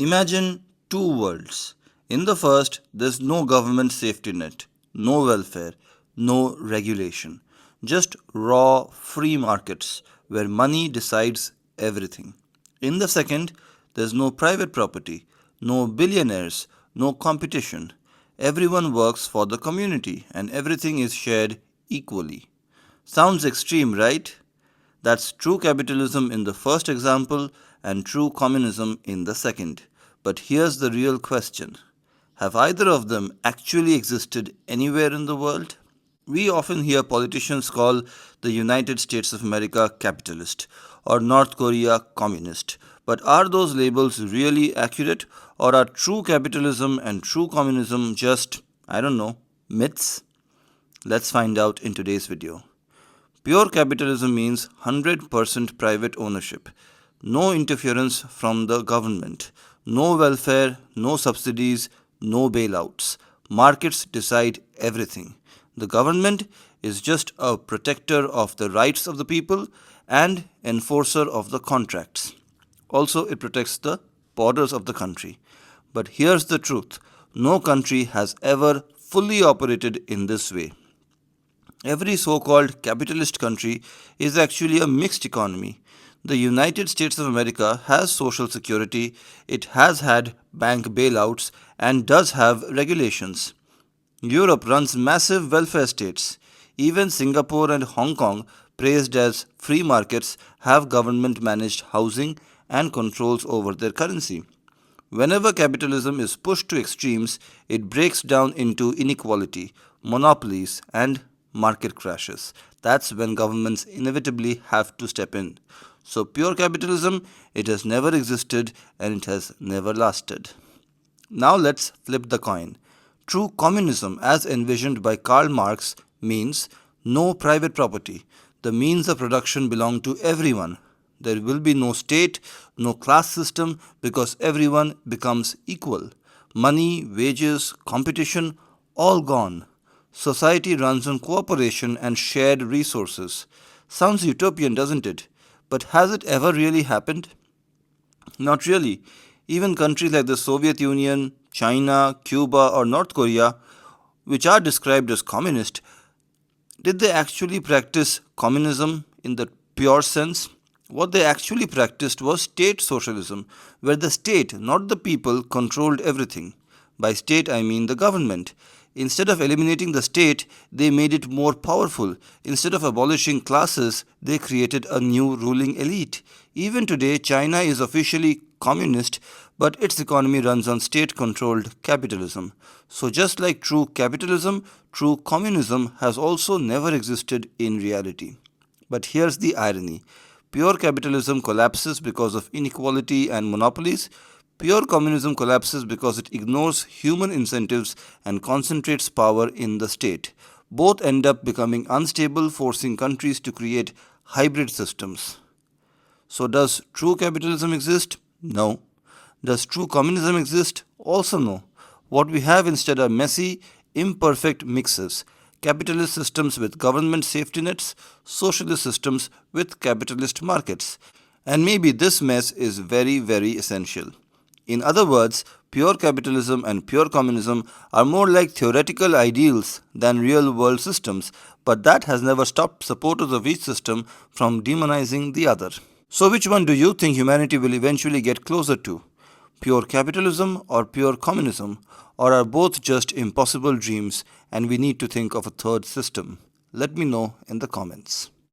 Imagine two worlds. In the first, there's no government safety net, no welfare, no regulation. Just raw, free markets where money decides everything. In the second, there's no private property, no billionaires, no competition. Everyone works for the community and everything is shared equally. Sounds extreme, right? That's true capitalism in the first example and true communism in the second. But here's the real question: have either of them actually existed anywhere in the world? We often hear politicians call the United States of America capitalist or North Korea communist. But are those labels really accurate, or are true capitalism and true communism just, I don't know, myths? Let's find out in today's video. Pure capitalism means 100% private ownership, no interference from the government, no welfare, no subsidies, no bailouts. Markets decide everything. The government is just a protector of the rights of the people and enforcer of the contracts. Also, it protects the borders of the country. But here's the truth: no country has ever fully operated in this way. Every so called capitalist country is actually a mixed economy. The United States of America has social security, it has had bank bailouts, and does have regulations. Europe runs massive welfare states. Even Singapore and Hong Kong, praised as free markets, have government managed housing and controls over their currency. Whenever capitalism is pushed to extremes, it breaks down into inequality, monopolies, and market crashes. That's when governments inevitably have to step in. So, pure capitalism, it has never existed and it has never lasted. Now, let's flip the coin. True communism, as envisioned by Karl Marx, means no private property. The means of production belong to everyone. There will be no state, no class system, because everyone becomes equal. Money, wages, competition, all gone. Society runs on cooperation and shared resources. Sounds utopian, doesn't it? But has it ever really happened? Not really. Even countries like the Soviet Union, China, Cuba, or North Korea, which are described as communist, did they actually practice communism in the pure sense? What they actually practiced was state socialism, where the state, not the people, controlled everything. By state, I mean the government. Instead of eliminating the state, they made it more powerful. Instead of abolishing classes, they created a new ruling elite. Even today, China is officially communist, but its economy runs on state controlled capitalism. So, just like true capitalism, true communism has also never existed in reality. But here's the irony: pure capitalism collapses because of inequality and monopolies. Pure communism collapses because it ignores human incentives and concentrates power in the state. Both end up becoming unstable, forcing countries to create hybrid systems. So, does true capitalism exist? No. Does true communism exist? Also, no. What we have instead are messy, imperfect mixes: capitalist systems with government safety nets, socialist systems with capitalist markets. And maybe this mess is very, very essential. In other words, pure capitalism and pure communism are more like theoretical ideals than real world systems, but that has never stopped supporters of each system from demonizing the other. So, which one do you think humanity will eventually get closer to? Pure capitalism or pure communism? Or are both just impossible dreams and we need to think of a third system? Let me know in the comments.